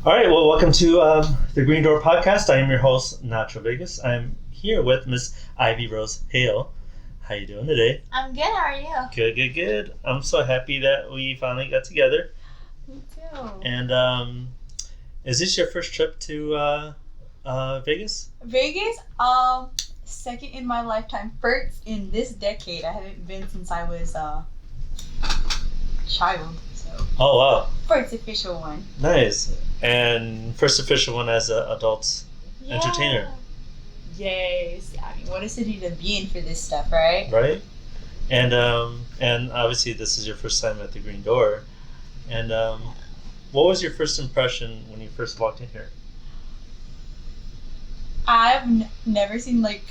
All right, well, welcome to the Green Door Podcast. I am your host, Nacho Vegas. I'm here with Miss Ivy Rose Hale. How you doing today? I'm good. How are you? Good. I'm so happy that we finally got together. Me too. And is this your first trip to Vegas? Vegas, second in my lifetime. First in this decade. I haven't been since I was a child. So. Oh, wow. First official one. Nice. And first official one as an adult entertainer. Yes. I mean, what a city to be in for this stuff, right? Right. And obviously this is your first time at the Green Door. And what was your first impression when you first walked in here? I've never seen like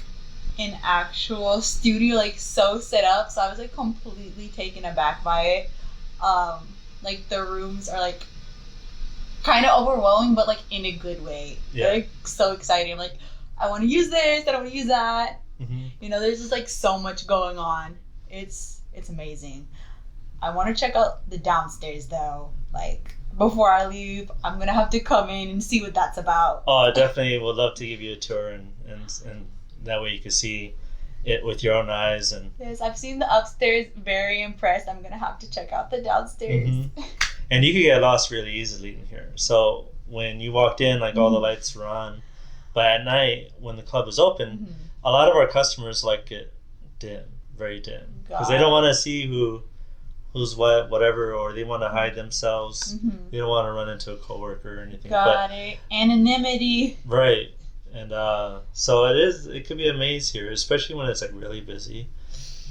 an actual studio like so set up, so I was like completely taken aback by it. Like the rooms are like kind of overwhelming, but like in a good way. Yeah. They're like so exciting. I'm like, I want to use this, I don't want to use that. Mm-hmm. You know, there's just like so much going on. It's amazing. I want to check out the downstairs though. Like before I leave, I'm gonna have to come in and see what that's about. Oh, I definitely would love to give you a tour, and that way you can see it with your own eyes. And yes, I've seen the upstairs. Very impressed. I'm gonna have to check out the downstairs. Mm-hmm. And you could get lost really easily in here. So when you walked in, like all the lights were on, but at night when the club is open, a lot of our customers like it dim, very dim, because they don't want to see who's what, whatever, or they want to hide themselves. Mm-hmm. They don't want to run into a coworker or anything. Got it. Anonymity. Right. And so it could be a maze here, especially when it's like really busy.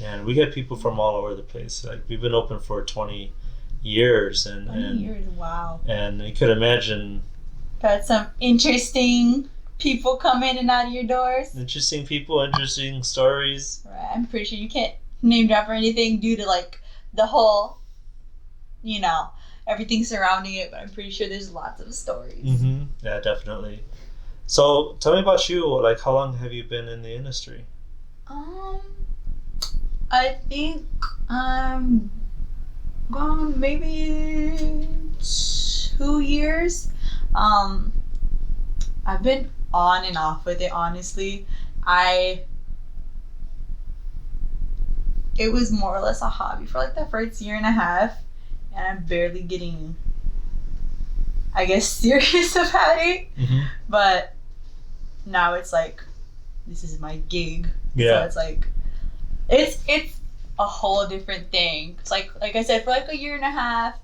And we get people from all over the place. Like we've been open for 20 years. 20 years, wow. And you could imagine. Got some interesting people come in and out of your doors. Interesting people, interesting stories. Right. I'm pretty sure you can't name drop or anything due to like the whole, you know, everything surrounding it, but I'm pretty sure there's lots of stories. Mm-hmm. Yeah, definitely. So tell me about you. Like, how long have you been in the industry? I think I'm gone maybe 2 years. I've been on and off with it, honestly. It was more or less a hobby for like the first year and a half, and I'm barely getting, I guess, serious about it. Mm-hmm. But now it's like, this is my gig. Yeah. So it's like, it's a whole different thing. It's like I said, for like a year and a half,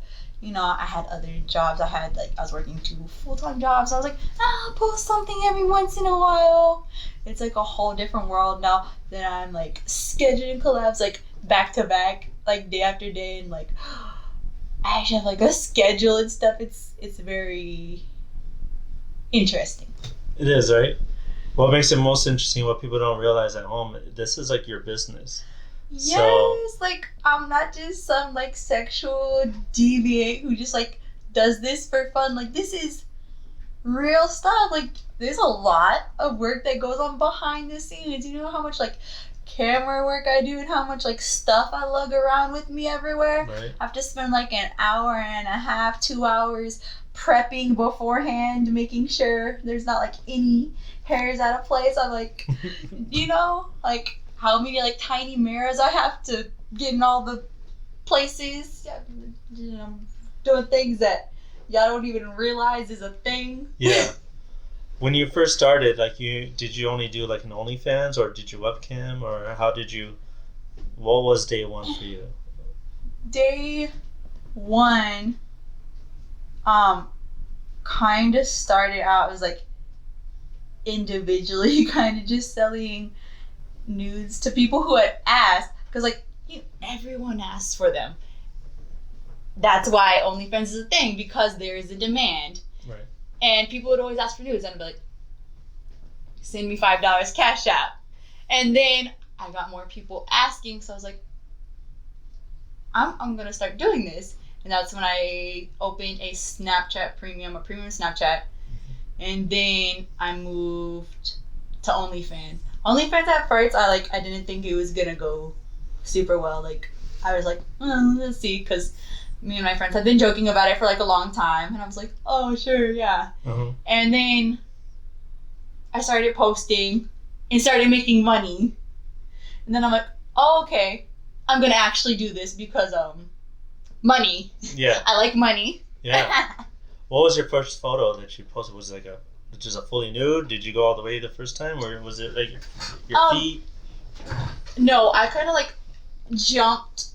you know, I had other jobs. I was working 2 full-time jobs. I was like, I'll post something every once in a while. It's like a whole different world now that I'm like scheduling collabs like back to back, like day after day, and like I actually have like a schedule and stuff. It's very interesting. It is, right? What makes it most interesting, what people don't realize at home, this is like your business. Yes, like I'm not just some like sexual deviant who just like does this for fun. Like this is real stuff. Like there's a lot of work that goes on behind the scenes. You know how much like camera work I do and how much like stuff I lug around with me everywhere. Right. I have to spend like an hour and a half, 2 hours prepping beforehand, making sure there's not like any hairs out of place. I'm like, you know, like how many like tiny mirrors I have to get in all the places. You know, doing things that y'all don't even realize is a thing. Yeah. When you first started, like did you only do like an Onlyfans, or did you webcam, or what was day one for you? Day one, kind of started out as like individually kind of just selling nudes to people who had asked, because like everyone asks for them. That's why OnlyFans is a thing, because there is a demand. Right. And people would always ask for nudes, and I'd be like, send me $5 cash out. And then I got more people asking, so I was like, I'm gonna start doing this. And that's when I opened a premium Snapchat. And then I moved to OnlyFans. OnlyFans at first, I didn't think it was gonna go super well. Like, I was like, let's see, because me and my friends have been joking about it for like a long time, and I was like, oh sure, yeah. And then I started posting and started making money, and then I'm like, oh, okay, I'm gonna actually do this because money. Yeah. I like money. Yeah. What was your first photo that you posted? Was it just a fully nude? Did you go all the way the first time, or was it like your feet? No, I kind of like jumped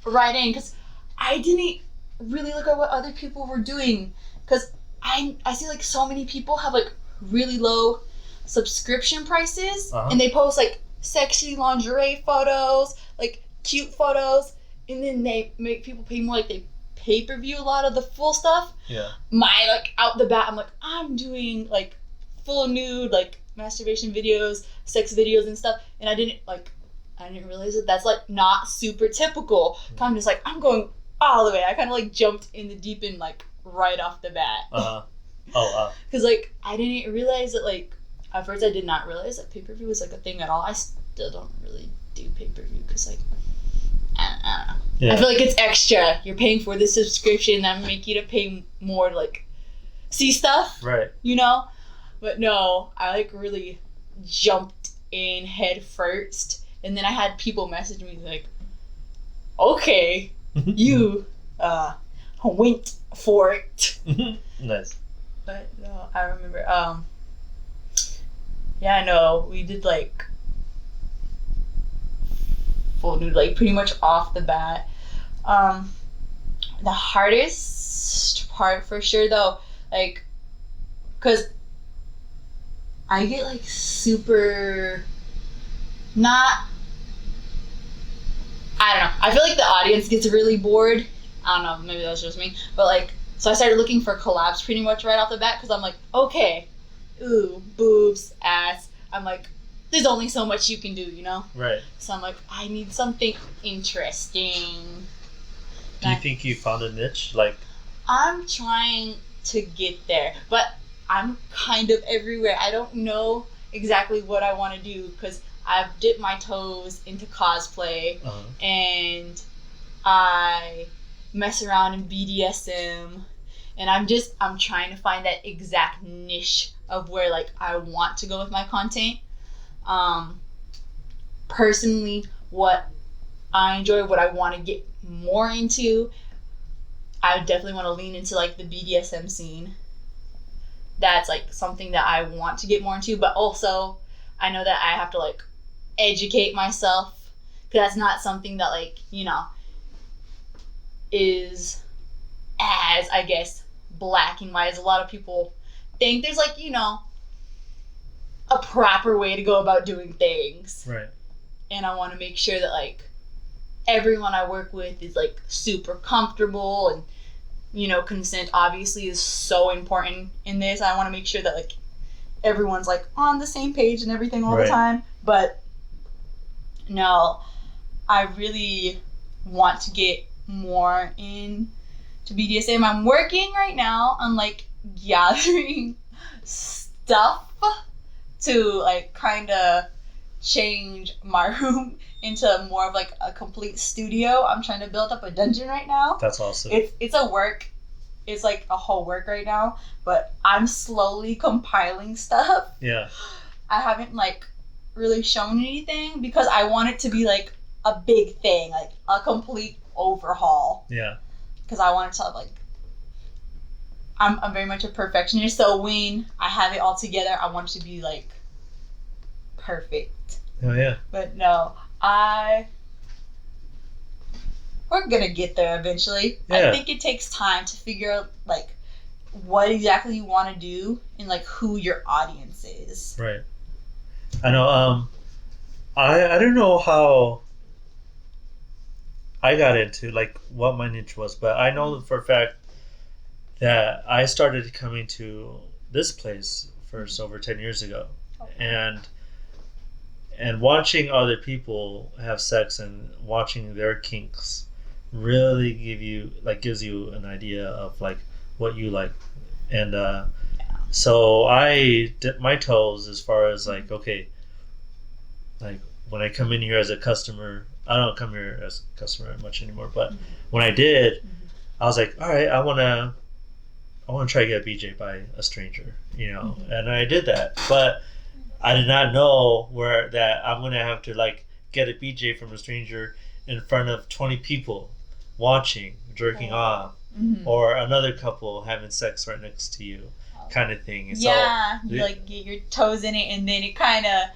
right in because I didn't really look at what other people were doing, because I see like so many people have like really low subscription prices, and they post like sexy lingerie photos, like cute photos, and then they make people pay more, like they pay-per-view a lot of the full stuff. Yeah. My like out the bat, I'm like, I'm doing like full nude like masturbation videos, sex videos and stuff, and I didn't realize that that's like not super typical. I'm just like, I'm going all the way. I kind of like jumped in the deep end like right off the bat. Because like I didn't realize that, like at first I did not realize that pay-per-view was like a thing at all. I still don't really do pay-per-view because like I don't know. Yeah. I feel like it's extra. You're paying for the subscription that make you to pay more to like see stuff. Right. You know? But no, I like really jumped in head first. And then I had people message me like, okay, you went for it. Nice. But no, I remember, yeah, no, we did like full nude, like pretty much off the bat. The hardest part for sure though, like, cause I get like super I don't know. I feel like the audience gets really bored. I don't know. Maybe that was just me. But like, so I started looking for collabs pretty much right off the bat because I'm like, okay, ooh, boobs, ass. I'm like, there's only so much you can do, you know? Right. So I'm like, I need something interesting. Do you think you found a niche? Like, I'm trying to get there, but I'm kind of everywhere. I don't know exactly what I want to do because I've dipped my toes into cosplay, and I mess around in BDSM, and I'm trying to find that exact niche of where like I want to go with my content. Personally, what I enjoy, what I want to get more into, I definitely want to lean into like the BDSM scene. That's like something that I want to get more into, but also I know that I have to like educate myself because that's not something that like, you know, is as, I guess, black and white as a lot of people think. There's like, you know, a proper way to go about doing things. Right. And I want to make sure that like everyone I work with is like super comfortable, and you know, consent obviously is so important in this. I want to make sure that like everyone's like on the same page and everything all the time. But no, I really want to get more into BDSM. I'm working right now on like gathering stuff to like kind of change my room into more of like a complete studio. I'm trying to build up a dungeon right now. That's awesome. It's a work. It's like a whole work right now, but I'm slowly compiling stuff. Yeah. I haven't like really shown anything because I want it to be like a big thing, like a complete overhaul. Yeah. Because I want it to like, I'm very much a perfectionist, so when I have it all together, I want it to be like perfect. Oh yeah. But no, we're gonna get there eventually. Yeah. I think it takes time to figure out like what exactly you want to do and like who your audience is. Right. I know. I don't know how I got into like what my niche was, but I know for a fact that I started coming to this place first over 10 years ago, and watching other people have sex and watching their kinks really gives you an idea of like what you like. And so I dip my toes as far as like, okay, like when I come in here as a customer, I don't come here as a customer much anymore, but when I did, I was like, all right, I want to try to get a BJ by a stranger, and I did that, but I did not know that I'm going to have to like get a BJ from a stranger in front of 20 people watching, jerking off, or another couple having sex right next to you, kind of thing. Yeah, you like get your toes in it, and then it kind of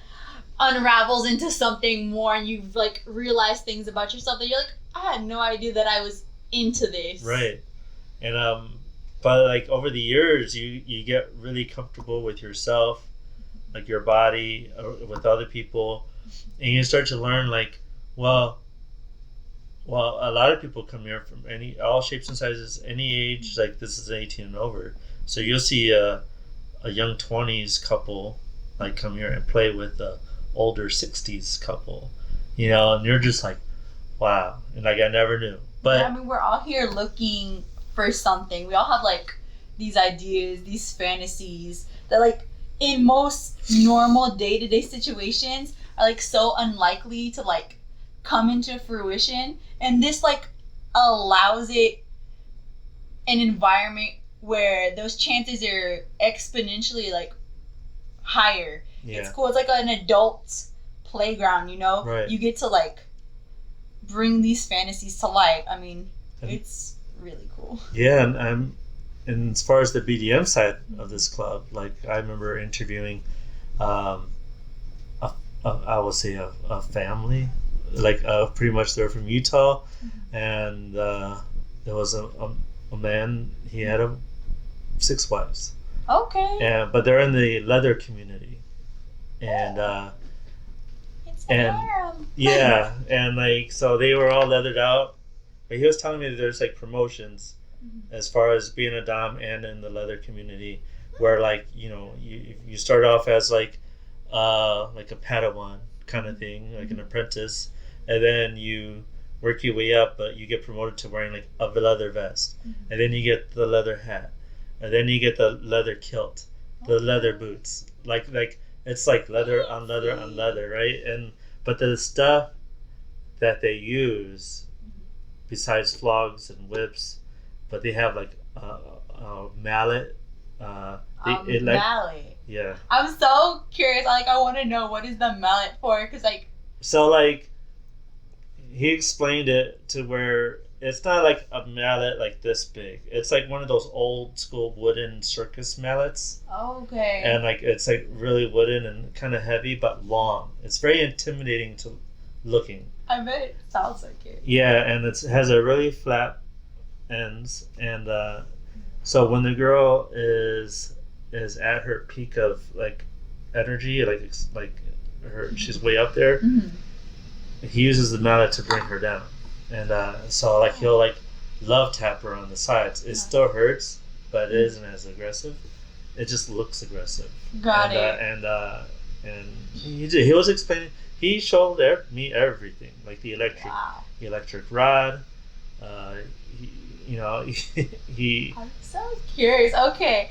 unravels into something more, and you've like realized things about yourself that you're like, I had no idea that I was into this. Right. And but like over the years, you get really comfortable with yourself, like your body, with other people, and you start to learn like, well, a lot of people come here from all shapes and sizes, any age. Like this is 18 and over, so you'll see a young 20s couple like come here and play with a older 60s couple, and you're just like, wow, and like I never knew. But yeah, I mean, we're all here looking for something. We all have like these ideas, these fantasies that like in most normal day-to-day situations are like so unlikely to like come into fruition, and this like allows it an environment where those chances are exponentially like higher. It's cool. It's like an adult playground, Right. You get to like bring these fantasies to life. I mean, it's really cool. Yeah, and as far as the BDM side of this club, like I remember interviewing I would say a family, like pretty much they're from Utah, and there was a man, he had 6 wives. Okay. But they're in the leather community, and it's and harem. yeah, and like so they were all leathered out, but he was telling me that there's like promotions as far as being a dom and in the leather community, where like you start off as like a Padawan kind of thing, like an apprentice, and then you work your way up, but you get promoted to wearing like a leather vest, and then you get the leather hat, and then you get the leather kilt, the leather boots, like it's like leather on leather on leather, right? But the stuff that they use besides flogs and whips, but they have like a mallet. Mallet. Yeah. I'm so curious. I want to know, what is the mallet for? Because like. So like, he explained it to where it's not like a mallet like this big. It's like one of those old school wooden circus mallets. Okay. And like it's like really wooden and kind of heavy but long. It's very intimidating to looking. I bet it sounds like it. Yeah, and it has a really flat ends, and so when the girl is at her peak of like energy, like she's way up there, he uses the mallet to bring her down, and so like he'll like love tap her on the sides. It still hurts, but it isn't as aggressive. It just looks aggressive. Got it. And he was explaining. He showed me everything, like the electric rod. He. I'm so curious. Okay.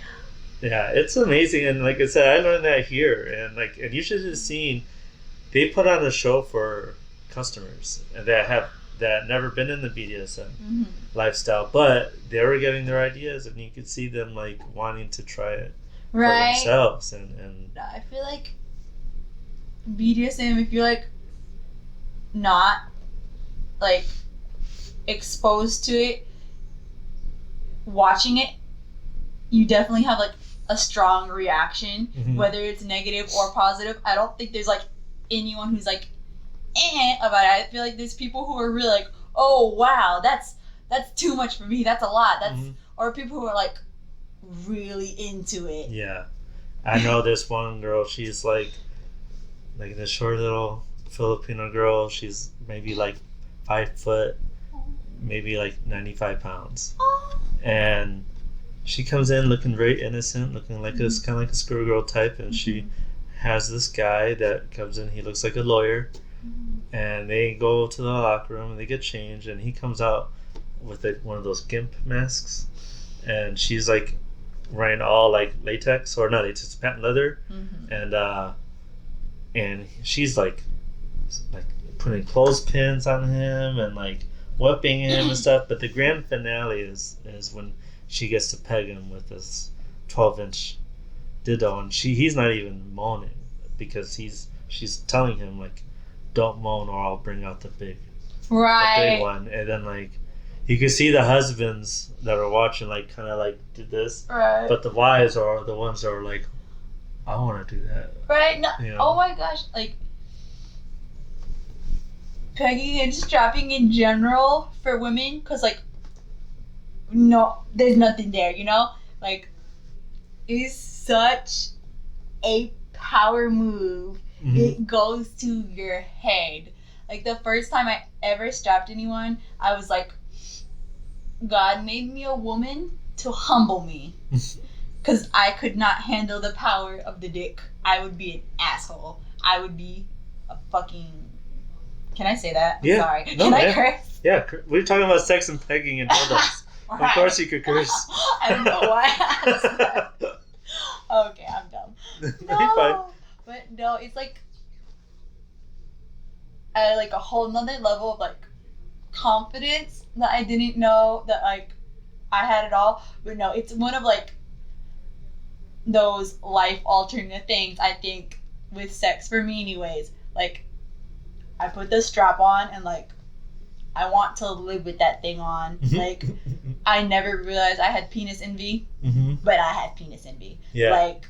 Yeah, it's amazing, and like I said, I learned that here, and you should have seen. They put on a show for customers that never been in the BDSM lifestyle, but they were getting their ideas, and you could see them like wanting to try it for themselves, and. I feel like BDSM, if you're like not like exposed to it, watching it, you definitely have like a strong reaction, whether it's negative or positive. I don't think there's like anyone who's like about it. I feel like there's people who are really like, oh wow, that's too much for me, that's a lot, or people who are like really into it. Yeah, I know this one girl, she's like this short little Filipino girl. She's maybe like 5 foot, maybe like 95 pounds. And she comes in looking very innocent, looking like kind of like a schoolgirl type, and she has this guy that comes in. He looks like a lawyer, and they go to the locker room and they get changed, and he comes out with one of those gimp masks, and she's like wearing all like latex, or not latex, patent leather, and she's like putting clothespins on him and like whipping him and stuff. But the grand finale is when she gets to peg him with this 12-inch dildo, and he's not even moaning because she's telling him like, don't moan or I'll bring out the big one. And then like you can see the husbands that are watching like kind of like do this, right? But the wives are the ones that are like, I want to do that, right? No, oh my gosh, like pegging and strapping in general for women, because like no, there's nothing there, like it's such a power move. Mm-hmm. It goes to your head. Like the first time I ever strapped anyone, I was like, God made me a woman to humble me, because I could not handle the power of the dick. I would be an asshole. I would be a fucking... Can I say that? Yeah. Sorry. No, Can I curse? Yeah, we're talking about sex and pegging and dildos. Right. Of course you could curse. I don't know why I asked that. Okay, I'm dumb. No, but no, it's like at like a whole nother level of like confidence that I didn't know that like I had it all. But no, it's one of like those life altering things, I think, with sex for me anyways. Like I put the strap on and like I want to live with that thing on. Like I never realized I had penis envy, but I had penis envy. Yeah. Like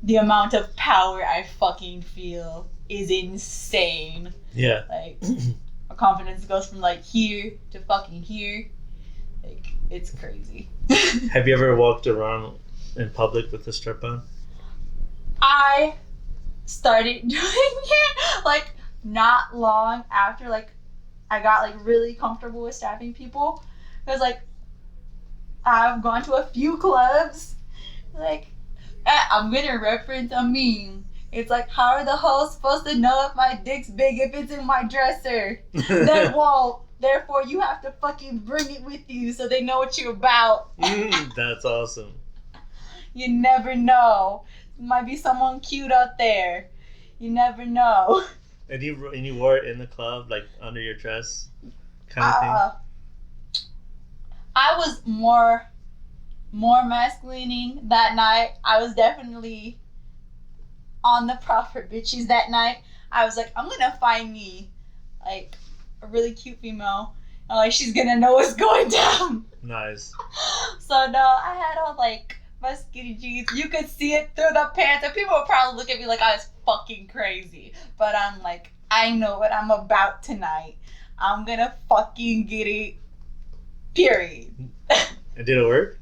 the amount of power I fucking feel is insane. Yeah. Like my confidence goes from like here to fucking here. Like it's crazy. Have you ever walked around in public with a strap on? I started doing it like not long after like I got like really comfortable with strapping people, because like I've gone to a few clubs. Like I'm gonna reference a meme. It's like, how are the hoes supposed to know if my dick's big if it's in my dresser? They won't. Therefore, you have to fucking bring it with you so they know what you're about. That's awesome. You never know. Might be someone cute out there. You never know. And you wore it in the club, like under your dress, kind of thing. I was more masculine that night. I was definitely on the proper bitches that night. I was like, I'm gonna find me like a really cute female, and like she's gonna know what's going down. Nice. So no, I had on like my skinny jeans. You could see it through the pants, and people would probably look at me like I was fucking crazy. But I'm like, I know what I'm about tonight. I'm gonna fucking get it. Period. And did it work?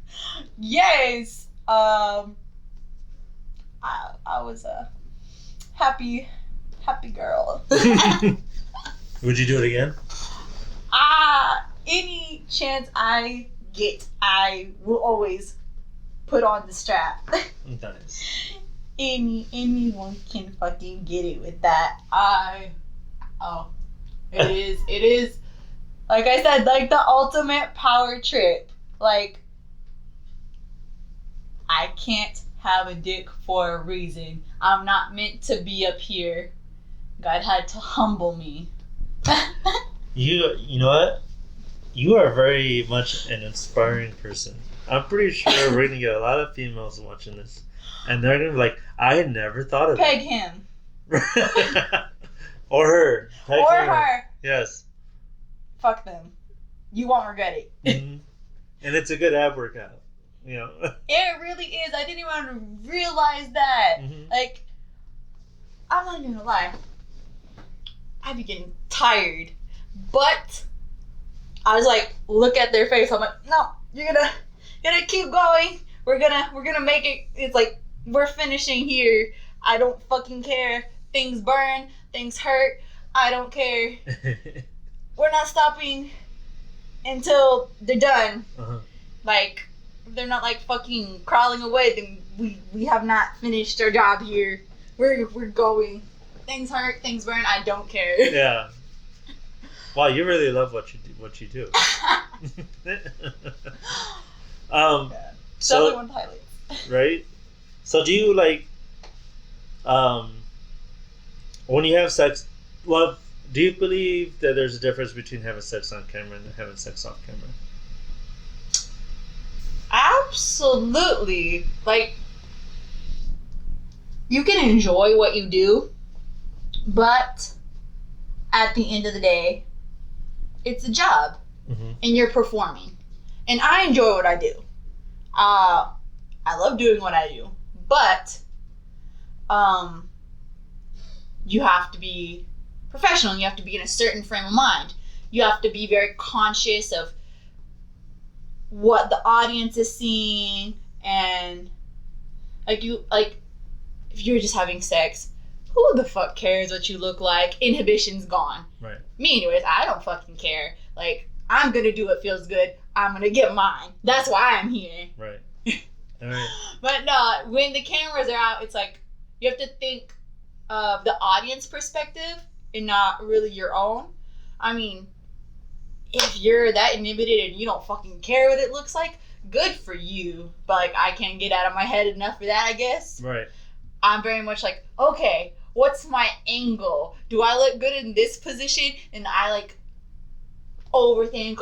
Yes. I was a happy girl. Would you do it again? Any chance I get, I will always put on the strap. Nice. Anyone can fucking get it with that. It is like I said, like the ultimate power trip. Like I can't have a dick for a reason. I'm not meant to be up here. God had to humble me. You know what? You are very much an inspiring person. I'm pretty sure we're gonna get a lot of females watching this, and they're gonna be like, "I had never thought of Peg him." Or her. Peg her. Yes. Fuck them. You won't regret it. Mm-hmm. And it's a good ab workout. You know. It really is. I didn't even realize that. Mm-hmm. Like, I'm not even gonna lie. I'd be getting tired, but I was like, look at their face. I'm like, no, you're gonna keep going. We're gonna make it. It's like we're finishing here. I don't fucking care. Things burn. Things hurt. I don't care. We're not stopping until they're done. Uh-huh. Like, if they're not like fucking crawling away, then we have not finished our job here. We're going. Things hurt, things burn. I don't care. Yeah. Wow, you really love what you do. So one of the highlights. Right. So do you like when you have sex? Well, Do you believe that there's a difference between having sex on camera and having sex off camera? Absolutely. Like, you can enjoy what you do, but at the end of the day, it's a job, and you're performing. And I enjoy what I do. I love doing what I do, but you have to be professional. You have to be in a certain frame of mind. You have to be very conscious of what the audience is seeing, and if you're just having sex, who the fuck cares what you look like? Inhibition's gone. Right. Me anyways, I don't fucking care. Like, I'm gonna do what feels good. I'm gonna get mine. That's why I'm here. Right. All right. But no, when the cameras are out, it's like you have to think of the audience perspective and not really your own. I mean, if you're that inhibited and you don't fucking care what it looks like, good for you. But like, I can't get out of my head enough for that, I guess. Right. I'm very much like, okay, what's my angle? Do I look good in this position? And I like overthink.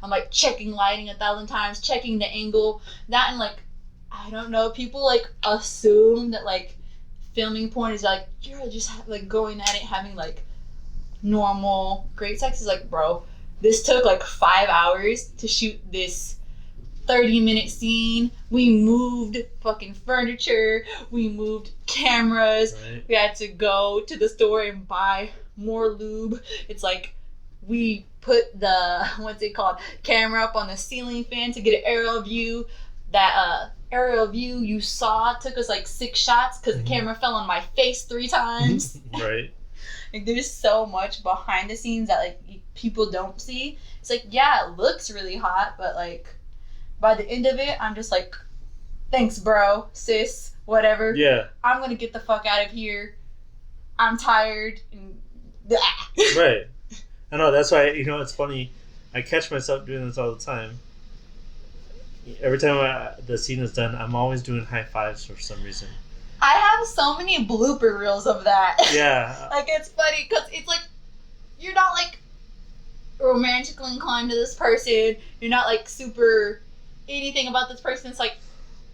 I'm like checking lighting 1,000 times, checking the angle. That, and like, I don't know, people like assume that like filming porn is like, you're just like going at it, having like normal great sex. Is like, bro, this took like 5 hours to shoot this 30-minute scene. We moved fucking furniture, we moved cameras, right. We had to go to the store and buy more lube. It's like we put the camera up on the ceiling fan to get an aerial view. That aerial view you saw took us like 6 shots because the camera fell on my face 3 times. Right. Like, there's so much behind the scenes that like people don't see. It's like, yeah, it looks really hot, but like by the end of it, I'm just like, thanks, bro, sis, whatever. Yeah. I'm gonna get the fuck out of here. I'm tired. And right. I know, that's why, it's funny. I catch myself doing this all the time. Every time the scene is done, I'm always doing high fives for some reason. I have so many blooper reels of that. Yeah. Like, it's funny because it's like, you're not like romantically inclined to this person. You're not like super anything about this person. It's like,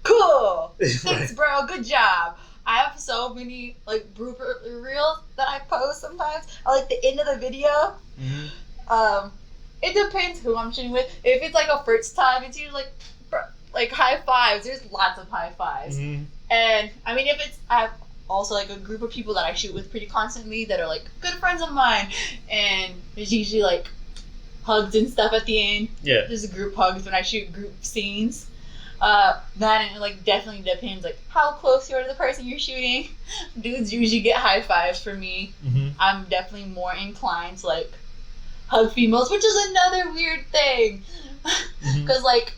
cool. Thanks, bro. Good job. I have so many like blooper reels that I post sometimes. I like the end of the video. It depends who I'm shooting with. If it's like a first time, it's usually like high fives. There's lots of high fives. And I mean, I have also like a group of people that I shoot with pretty constantly that are like good friends of mine, and there's usually like hugs and stuff at the end. Yeah. There's a group hugs when I shoot group scenes. That like definitely depends like how close you are to the person you're shooting. Dudes usually get high fives for me. I'm definitely more inclined to like hug females, which is another weird thing. Because like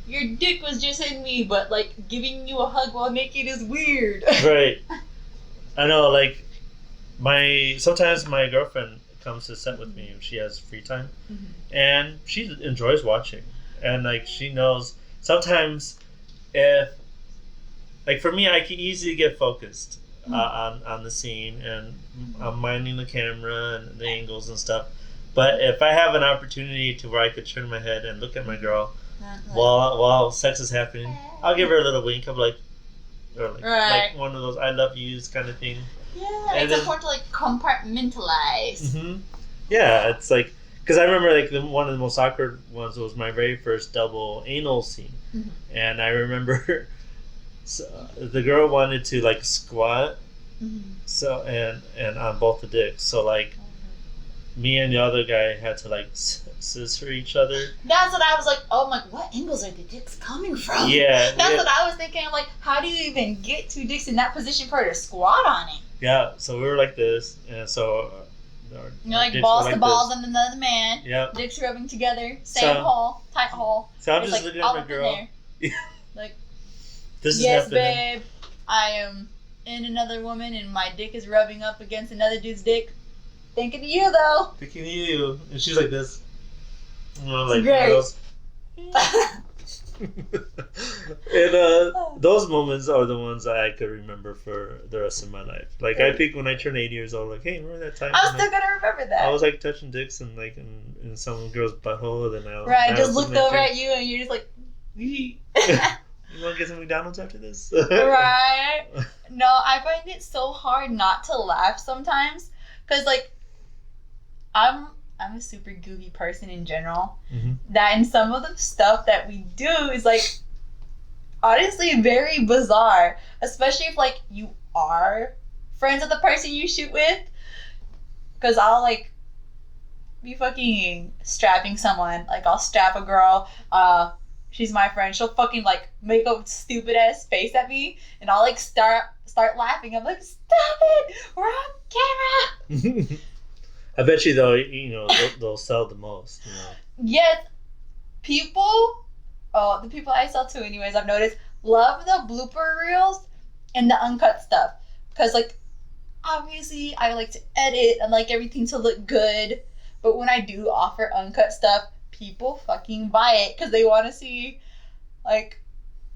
your dick was just in me, but like giving you a hug while naked is weird. Right. I know, like sometimes my girlfriend comes to set with me if she has free time, and she enjoys watching, and like she knows sometimes if like for me I can easily get focused on the scene, and I'm minding the camera and the angles and stuff, but if I have an opportunity to where I could turn my head and look at my girl while sex is happening, I'll give her a little wink of like, or like one of those I love yous kind of thing. Yeah, and it's important to like compartmentalize. Yeah, it's like, because I remember like one of the most awkward ones was my very first double anal scene, and I remember the girl wanted to like squat, so and on both the dicks, so like me and the other guy had to like scissor each other. That's what I was like, oh my, what angles are the dicks coming from? Yeah. That's what I was thinking. I'm like, how do you even get 2 dicks in that position for her to squat on it? Yeah, so we were like this, and so you're like balls to balls on another man. Yep. Dicks rubbing together, same hole, tight hole. So I'm just like, looking at my girl. Like, this is yes, happening. babe, I am in another woman, and my dick is rubbing up against another dude's dick. Thinking of you, though. Thinking of you. And she's like this. Like great. And those moments are the ones that I could remember for the rest of my life. Like I think when I turned 80 years old, like, hey, remember that time? I'm still gonna remember that. I was like touching dicks and like in some girl's butthole, and I just looked over at you and you're just like, you want to get some McDonald's after this? right? No, I find it so hard not to laugh sometimes, cause like, I'm a super goofy person in general. Mm-hmm. That in some of the stuff that we do is like, honestly, very bizarre. Especially if like you are friends with the person you shoot with, cause I'll like be fucking strapping someone. Like I'll strap a girl. She's my friend. She'll fucking like make a stupid ass face at me, and I'll like start laughing. I'm like, stop it! We're on camera. I bet you though, they'll sell the most. You know? Yes, people. Oh, the people I sell to, anyways, I've noticed love the blooper reels and the uncut stuff, because like obviously I like to edit and like everything to look good, but when I do offer uncut stuff, people fucking buy it because they want to see like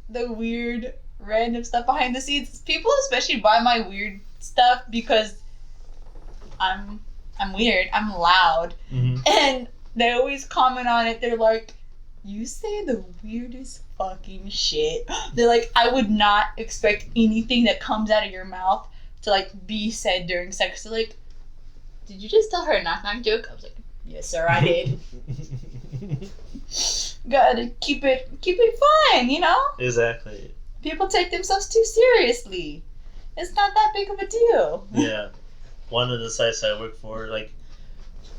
the weird random stuff behind the scenes. People especially buy my weird stuff because I'm weird, I'm loud, and they always comment on it. They're like, you say the weirdest fucking shit. They're like, I would not expect anything that comes out of your mouth to like be said during sex. They're like, did you just tell her a knock-knock joke? I was like, yes sir, I did. Gotta keep it fun, you know? Exactly. People take themselves too seriously. It's not that big of a deal. Yeah. One of the sites I work for, like,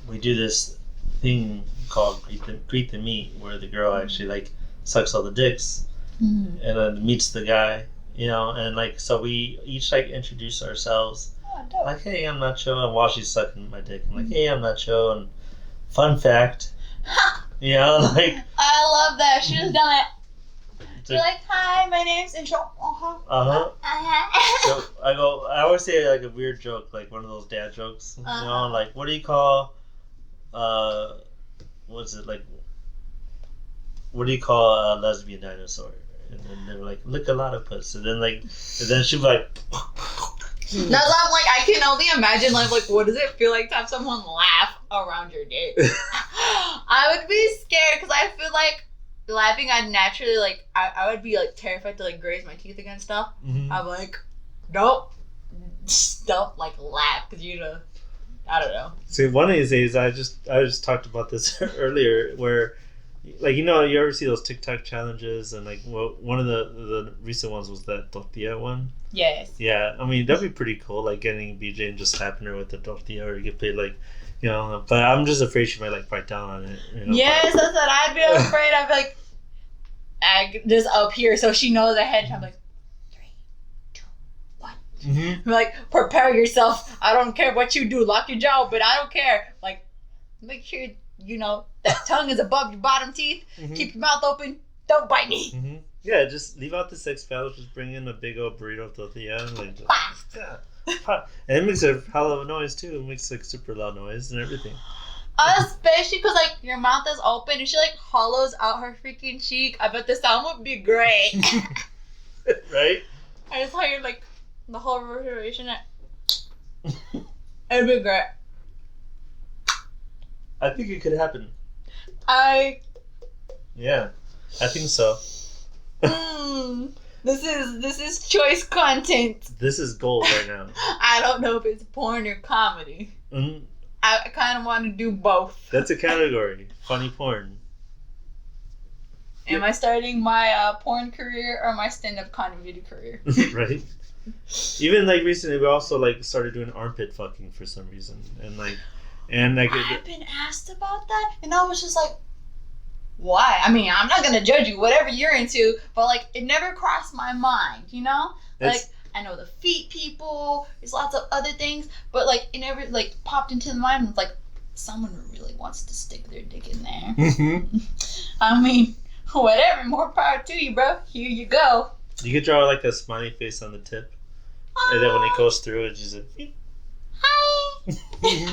we do this thing called Greet the Meet, where the girl actually, like, sucks all the dicks and then meets the guy, and, like, so we each, like, introduce ourselves. Oh, dope. Like, hey, I'm Nacho, and while she's sucking my dick, I'm like, hey, I'm Nacho, and fun fact, like... I love that. She just done it. You're like, hi, my name's Intro. So I always say like a weird joke, like one of those dad jokes. Like, what do you call, what's it like? What do you call a lesbian dinosaur? And then they're like, lick a lot of puss. And then she's like. That's why I'm like, I can only imagine like what does it feel like to have someone laugh around your dick? I would be scared because I feel like laughing, I'd naturally like I would be like terrified to like graze my teeth against stuff. I'm like, don't like laugh because I don't know. See, one of these days I just talked about this earlier, where like you ever see those TikTok challenges, and like one of the recent ones was that tortilla one. Yes. Yeah, I mean that'd be pretty cool, like getting BJ and just slapping her with the tortilla, or you get paid like. But I'm just afraid she might like bite down on it. Yes, that's what I'd be afraid. I'd be like, just up here, so she knows ahead. I'm like, 3, 2, 1. I'm like, prepare yourself. I don't care what you do. Lock your jaw, but I don't care. Like, make sure that tongue is above your bottom teeth. Keep your mouth open. Don't bite me. Yeah, just leave out the sex pal. Just bring in a big old burrito of tortilla and like. And it makes a hell of a noise too. It makes like super loud noise and everything. Especially because like your mouth is open and she like hollows out her freaking cheek. I bet the sound would be great. Right? I just hear like the whole reverberation. It'd be great. I think it could happen. Yeah, I think so. This is choice content. This is gold right now. I don't know if it's porn or comedy. I kind of want to do both. That's a category. Funny porn. Am I starting my porn career or my stand-up comedy career? Right. Even like recently, we also like started doing armpit fucking for some reason, and I've been asked about that, and I was just like, why? I mean, I'm not gonna judge you, whatever you're into, but like, it never crossed my mind, Like, I know the feet people, there's lots of other things, but like, it never like popped into the mind. It's like, someone really wants to stick their dick in there. I mean, whatever, more power to you, bro. Here you go. You could draw like a smiley face on the tip, and then when it goes through, it's just like, hi. How you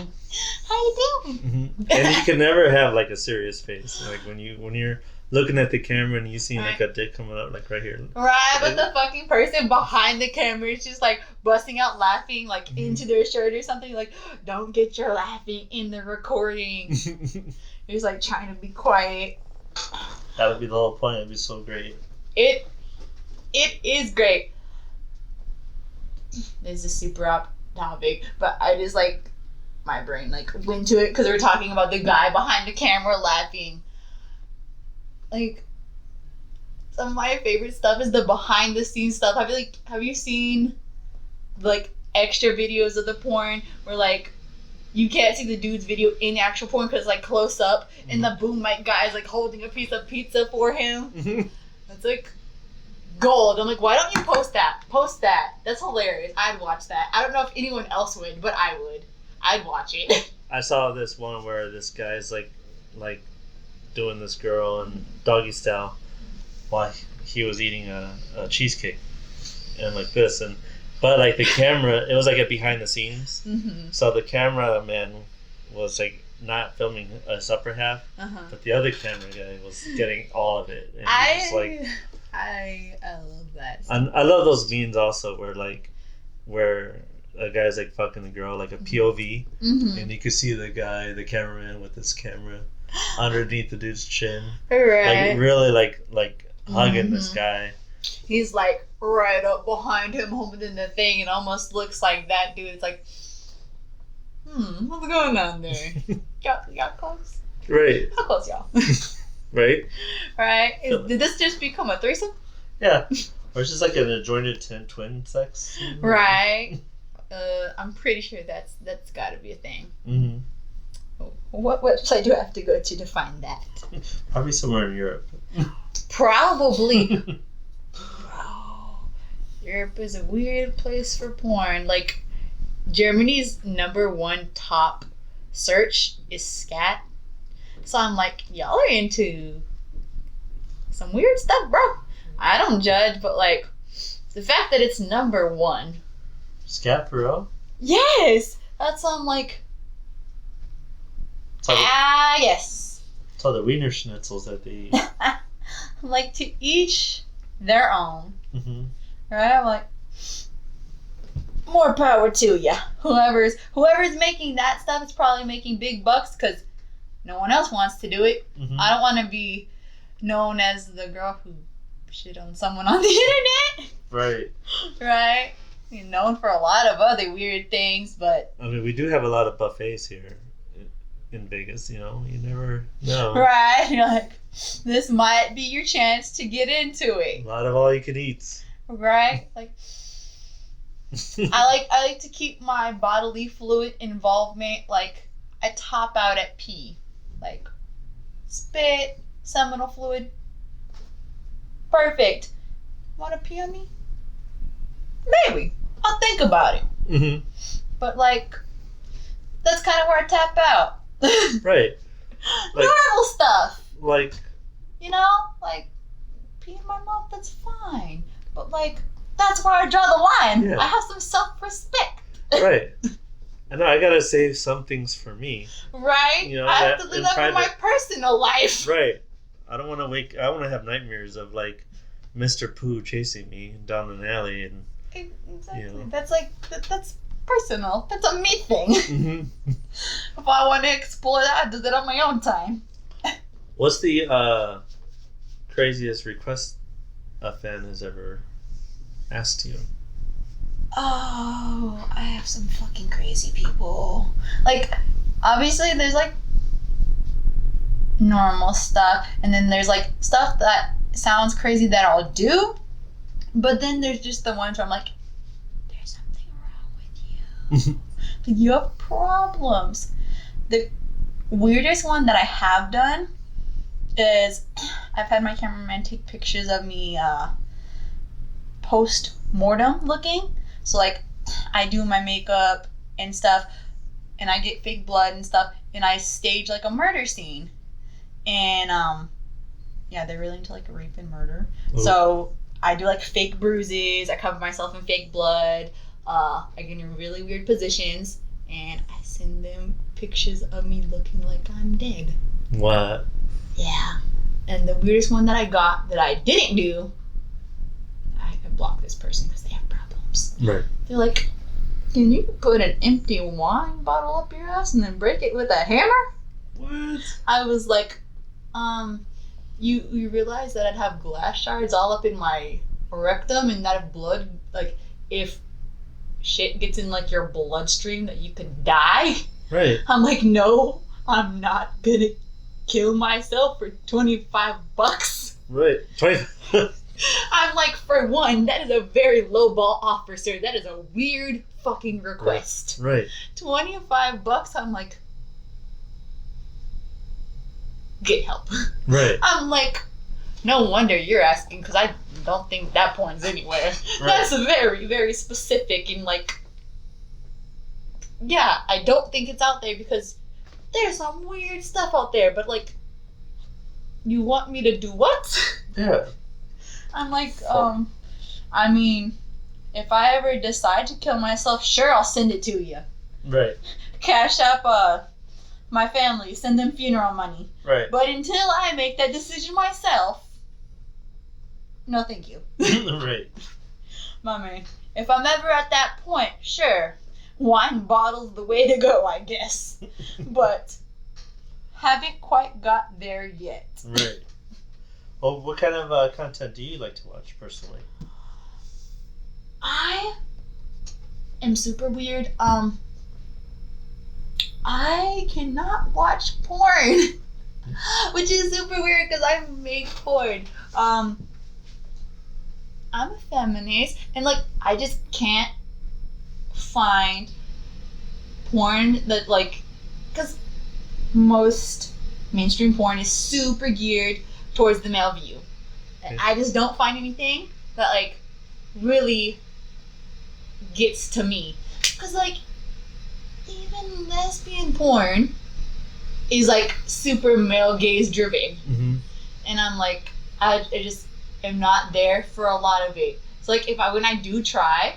doing? Mm-hmm. And you can never have like a serious face, like when you're looking at the camera and you see like a dick coming up like right here. Right, but the fucking person behind the camera is just like busting out laughing like into their shirt or something. Like, don't get your laughing in the recording. He's like trying to be quiet. That would be the whole point. It'd be so great. It is great. This is super off topic, but I just like my brain like went to it because we're talking about the guy behind the camera laughing. Like, some of my favorite stuff is the behind the scenes stuff. Have you seen like extra videos of the porn where like you can't see the dude's video in the actual porn because like close up and the boom mic guy is like holding a piece of pizza for him? That's like gold. I'm like, why don't you post that? Post that. That's hilarious. I'd watch that. I don't know if anyone else would, but I would. I'd watch it. I saw this one where this guy's like doing this girl in doggy style while he was eating a cheesecake and like this, and but like the camera, it was like a behind the scenes, so the cameraman was like not filming us upper half, but the other camera guy was getting all of it, and I love that. I love those memes also where a guy's like fucking the girl, like a POV, and you could see the cameraman with his camera underneath the dude's chin, right? Like really like hugging this guy. He's like right up behind him, holding the thing, and almost looks like that dude. It's like, what's going on there? Y'all close? Right. How close, y'all? Right. Right. Did this just become a threesome? Yeah. Or it's just like an adjoined twin sex. Right. I'm pretty sure that's got to be a thing. Mm-hmm. What website do I have to go to find that? Probably somewhere in Europe. Probably. Wow. Europe is a weird place for porn. Like, Germany's #1 top search is scat. So I'm like, y'all are into some weird stuff, bro. I don't judge, but like, the fact that it's #1. Scat for real? Yes! That's I'm like, yes. It's all the Wiener Schnitzels that they eat. I'm like, to each their own. Mm-hmm. Right? I'm like, more power to ya. Whoever's making that stuff is probably making big bucks because no one else wants to do it. Mm-hmm. I don't want to be known as the girl who shit on someone on the internet. Right. Right? You're known for a lot of other weird things, but... I mean, we do have a lot of buffets here in Vegas, you know? You never know. Right? You're like, this might be your chance to get into it. A lot of all you can eat. Right? Like... I like to keep my bodily fluid involvement, like, I top out at pee. Like, spit, seminal fluid. Perfect. Want to pee on me? Maybe. I'll think about it. Mm-hmm. But, like, that's kind of where I tap out. Right. Like, normal stuff. Like... You know? Like, pee in my mouth, that's fine. But, like, that's where I draw the line. Yeah. I have some self-respect. Right. I know, I gotta save some things for me. Right? You know, I have to live up in my personal life. Right. I don't want to I want to have nightmares of, like, Mr. Pooh chasing me down an alley and... Exactly. You know. That's like, that's personal. That's a me thing. Mm-hmm. If I want to explore that, I do that on my own time. What's the craziest request a fan has ever asked you? Oh, I have some fucking crazy people. Like, obviously there's like normal stuff, and then there's like stuff that sounds crazy that I'll do, but then there's just the ones where I'm like, there's something wrong with you. You have problems. The weirdest one that I have done is I've had my cameraman take pictures of me post-mortem looking. So, like, I do my makeup and stuff, and I get fake blood and stuff, and I stage, like, a murder scene. And, yeah, they're really into, like, rape and murder. Ooh. So, I do, like, fake bruises. I cover myself in fake blood. I get in really weird positions. and I send them pictures of me looking like I'm dead. What? Yeah. And the weirdest one that I got that I didn't do, I blocked this person because they have problems. Right. They're like, can you put an empty wine bottle up your ass and then break it with a hammer? What? I was like, you realize that I'd have glass shards all up in my rectum, and that if blood, like, if shit gets in, like, your bloodstream, that you could die? Right. I'm like, no, I'm not gonna kill myself for $25. Right. 20. I'm like, for one, that is a very low ball offer, sir. That is a weird fucking request. Right. $25, I'm like, get help. Right. I'm like, no wonder you're asking, because I don't think that porn's anywhere. Right. That's very, very specific, and like, yeah, I don't think it's out there because there's some weird stuff out there, but like, you want me to do what? Yeah. I'm like, I mean, if I ever decide to kill myself, sure, I'll send it to you. Right. Cash up, my family, send them funeral money. Right. But until I make that decision myself, no thank you. Right. My man, if I'm ever at that point, sure, wine bottle's the way to go, I guess. But haven't quite got there yet. Right. Well, what kind of content do you like to watch personally? I am super weird. I cannot watch porn, which is super weird because I make porn. I'm a feminist, and like, I just can't find porn that, like, because most mainstream porn is super geared towards the male view. And I just don't find anything that, like, really gets to me. Because, like, even lesbian porn is, like, super male gaze driven. Mm-hmm. And I'm like, I just am not there for a lot of it. So, like, when I do try,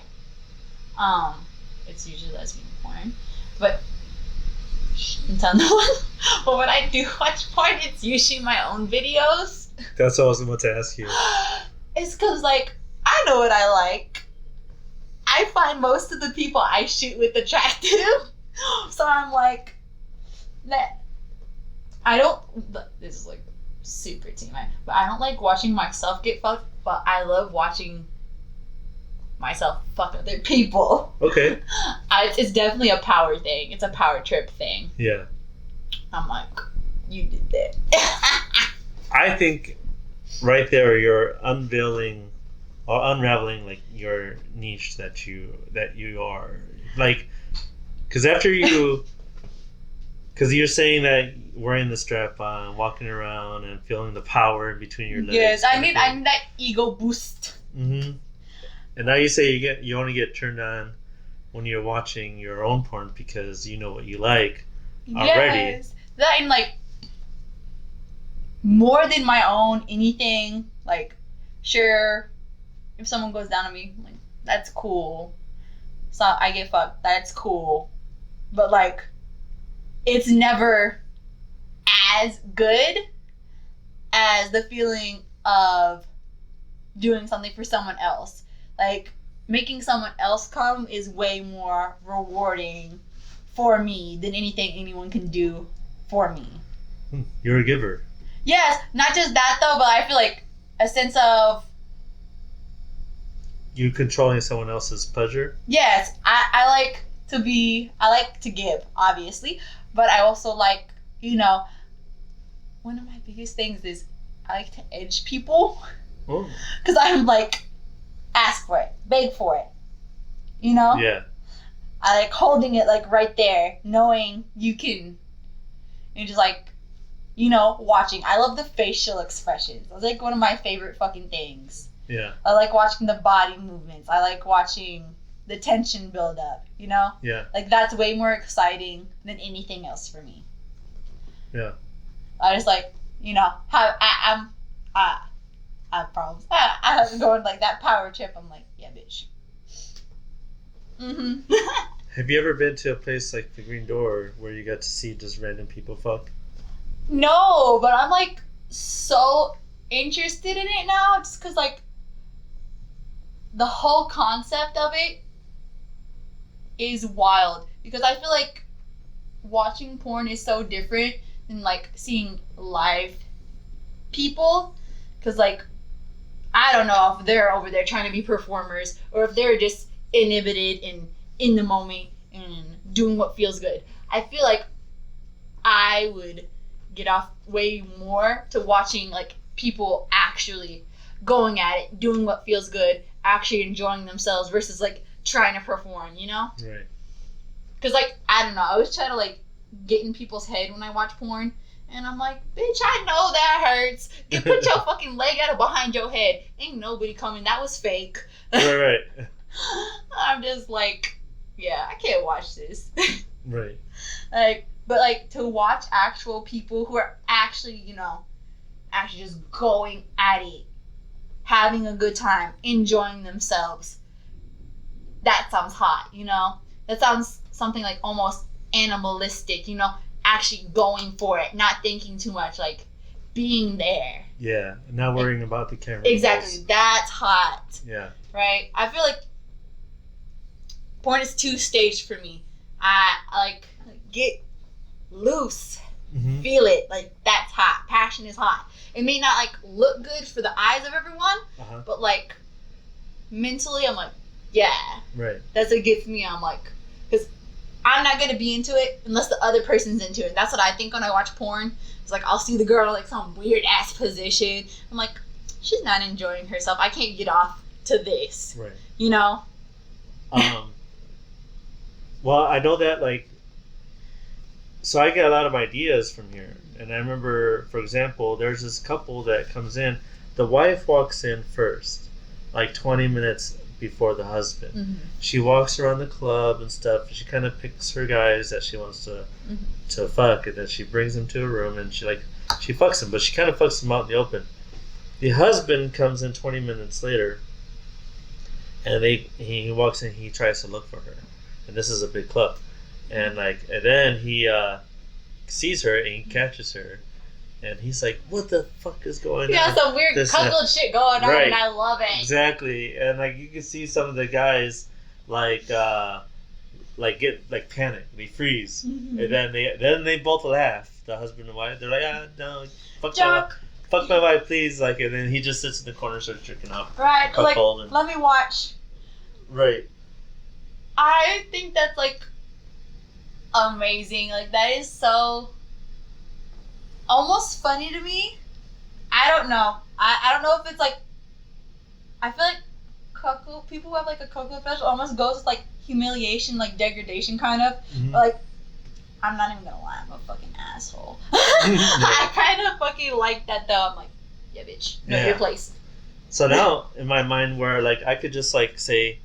it's usually lesbian porn. But shouldn't tell no one. But when I do watch porn, it's usually my own videos. That's what I was about to ask you. It's because, like, I know what I like. I find most of the people I shoot with attractive. So I'm like, that. I don't. This is like super TMI, but I don't like watching myself get fucked. But I love watching myself fuck other people. Okay. It's definitely a power thing. It's a power trip thing. Yeah. I'm like, you did that. I think right there you're unveiling or unraveling like your niche that you are, like, because after you, because you're saying that wearing the strap on, walking around and feeling the power in between your legs. Yes, I need that ego boost. Mm-hmm. And now you say you only get turned on when you're watching your own porn because you know what you like already. Yes. That, and like, more than my own anything, like, sure, if someone goes down on me, like, that's cool. So I get fucked, that's cool. But like, it's never as good as the feeling of doing something for someone else. Like, making someone else come is way more rewarding for me than anything anyone can do for me. You're a giver. Yes, not just that though, but I feel like a sense of, you controlling someone else's pleasure? yes, I like to give, obviously, but I also like, one of my biggest things is I like to edge people. Oh. Because I'm like, ask for it, beg for it, Yeah. I like holding it like right there, knowing you can, and just like, watching. I love the facial expressions. That's like one of my favorite fucking things. Yeah. I like watching the body movements. I like watching the tension build up, Yeah. Like, that's way more exciting than anything else for me. Yeah. I just like, I have problems. I have going like that power trip. I'm like, yeah, bitch. Mm-hmm. Have you ever been to a place like the Green Door where you got to see just random people fuck? No, but I'm like so interested in it now, just because like the whole concept of it is wild. Because I feel like watching porn is so different than like seeing live people. Because like I don't know if they're over there trying to be performers or if they're just inhibited and in the moment and doing what feels good. I feel like I would get off way more to watching like people actually going at it, doing what feels good, actually enjoying themselves versus like trying to perform, you know? Right. Because like, I don't know, I always try to like get in people's head when I watch porn. And I'm like, bitch, I know that hurts. You put your fucking leg out of behind your head. Ain't nobody coming. That was fake. Right. I'm just like, yeah, I can't watch this. Right. Like, but like to watch actual people who are actually, you know, actually just going at it, having a good time, enjoying themselves. That sounds hot, you know? That sounds something like almost animalistic, you know? Actually going for it, not thinking too much, like being there. Yeah, not worrying about the camera. Exactly, angles. that's hot. Yeah. Right? I feel like porn is two-staged for me. I like get loose, feel it, like that's hot. Passion is hot. It may not like look good for the eyes of everyone, but like mentally, I'm like, yeah, right. That's a gift for me. I'm like, because I'm not gonna be into it unless the other person's into it. That's what I think when I watch porn. It's like I'll see the girl in like some weird ass position. I'm like, she's not enjoying herself. I can't get off to this. Right. You know? Well, I know that like, so I get a lot of ideas from here. And I remember, for example, there's this couple that comes in. The wife walks in first, like 20 minutes before the husband. She walks around the club and stuff. She kind of picks her guys that she wants to fuck, and then she brings them to a room and she fucks them, but she kind of fucks them out in the open. The husband comes in 20 minutes later, and he walks in. He tries to look for her, and this is a big club, and then he sees her and he catches her. And he's like, what the fuck is going on? Yeah, some weird cuckold shit going on, and I love it. Exactly. And, like, you can see some of the guys, get, panic. They freeze. And then they both laugh, the husband and wife. They're like, no, fuck my wife, please. Like, and then he just sits in the corner, starts jerking off. Right. Like, let me watch. Right. I think that's, like, amazing. Like, that is so... almost funny to me. I don't know. I don't know if it's like, I feel like people who have like a cuckold fetish almost goes with like humiliation, like degradation kind of. But like, I'm not even gonna lie, I'm a fucking asshole. I kind of fucking like that though. I'm like, yeah, bitch, know your place. So now in my mind, where like I could just like say,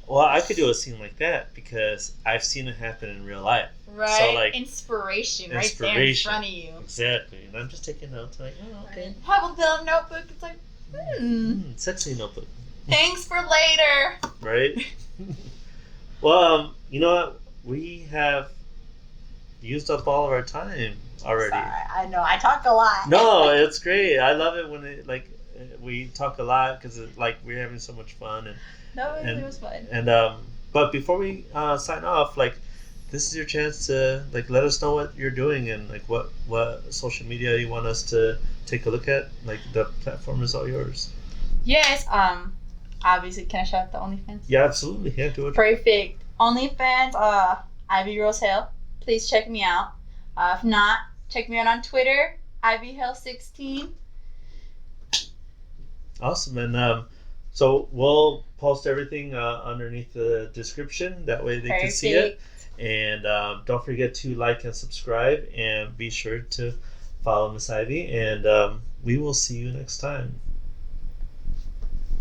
well, I could do a scene like that because I've seen it happen in real life. Right. So, like, inspiration right there in front of you. Exactly. And I'm just taking notes like, oh, okay. Have a little notebook. It's like, sexy notebook. Thanks for later. Right? Well, you know what? We have used up all of our time already. Sorry, I know. I talk a lot. No, it's great. I love it when we talk a lot because we're having so much fun. It was fun. And but before we sign off, this is your chance to let us know what you're doing and what social media you want us to take a look at. The platform is all yours. Yes. Obviously, can I shout out the OnlyFans? Yeah, absolutely. Yeah, do it. Perfect. OnlyFans. Ivy Rose Hale. Please check me out. If not, check me out on Twitter. IvyHale16. Awesome. And so we'll post everything underneath the description. That way they can see it. And don't forget to like and subscribe. And be sure to follow Miss Ivy. And we will see you next time.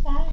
Bye.